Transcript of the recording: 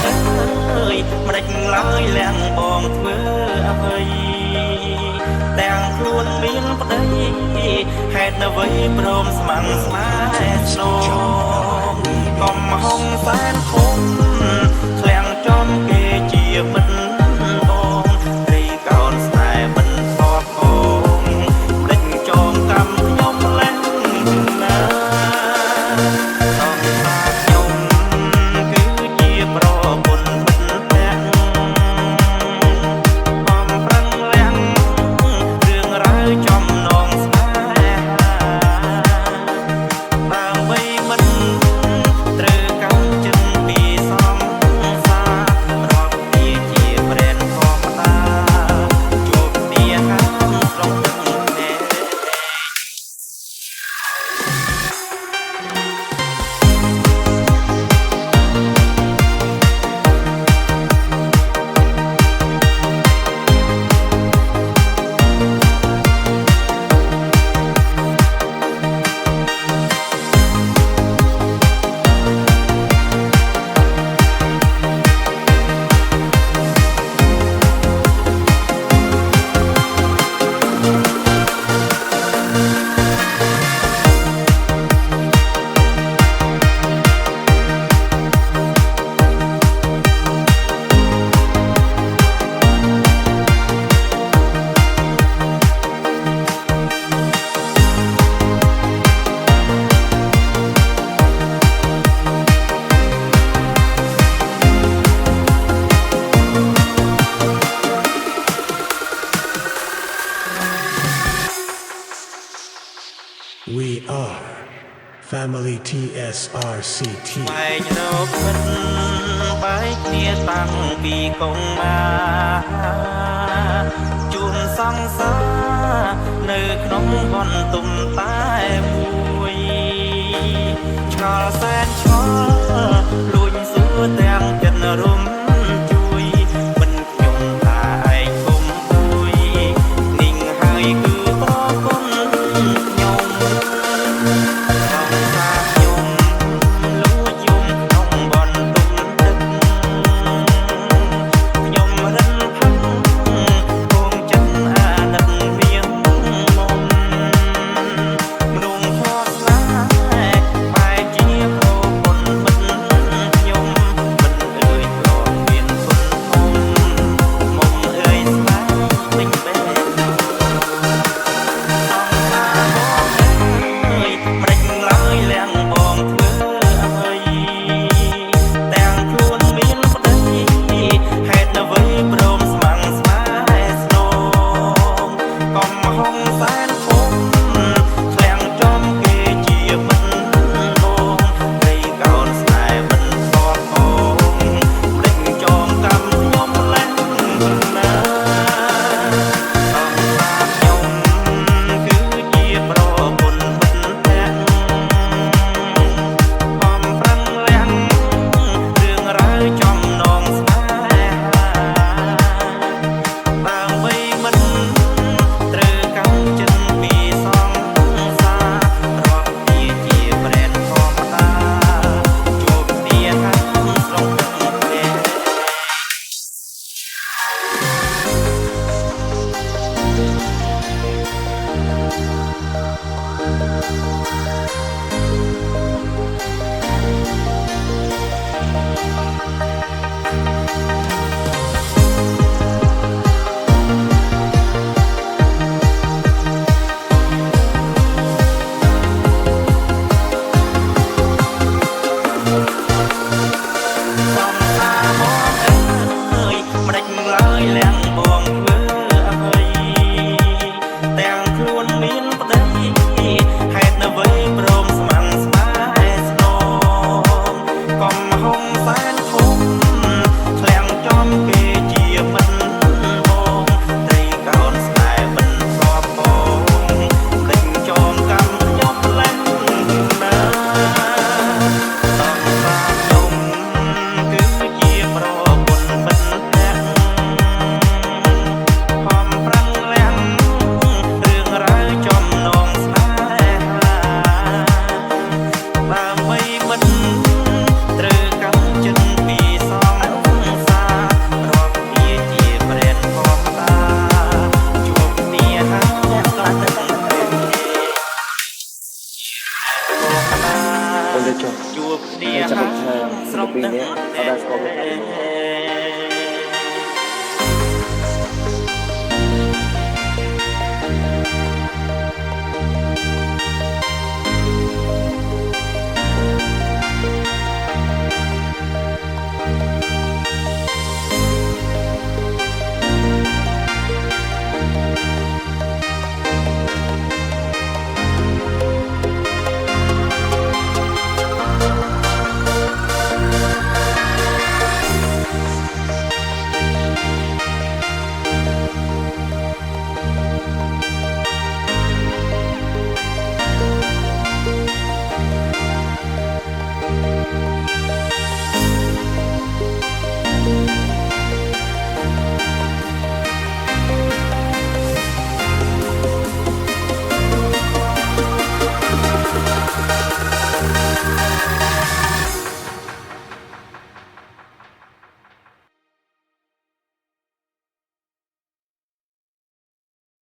អើយម្ដេចឡើយលាំងបងធ្វើអ្វីទាំងខ្លួនមានប្តីហេតុអ្វីព្រមស្ម័គ្រស្នេហ៍ស្នូកំហុងសែនធំឃ្លាំងចំគេជាមិត្តបងរីកោនស្នេហ៍មិនសបបងម្ដេចចងកម្មខ្ញុំឡើងណាអងសាខ្ញុំគឺជាប្រពន្ធមិត្តភក្តិបំប្រឹងលាំងរឿងរ៉ាវចំណងស្នេហាដើម្បីមិនត្រូវកម្មចិនពីសំសារាប់ពីជាប្រែនធម្មតាជួបគ្នាខាងស្រុកណែ We are Family TSRCT បែករកពិតបែកគ្នាតាំងពីកុងមកជួនសង្សារនៅក្នុងបន្ទុំតែមួយឆ្ងល់សែនឆ្ងល់លួចសួរទាំងចិត្តរំជួយមិនខ្ញុំថាឯងគុំអួយនិងហើយគឺប្រពន្ធខ្ញុំ មានប្តីហេតុអ្វីព្រម ជួបគ្នា ហើយចាប់ពីខែ ស្រុក ពី ទាំង នេះអត់ដែរស្គាល់ទេ តែ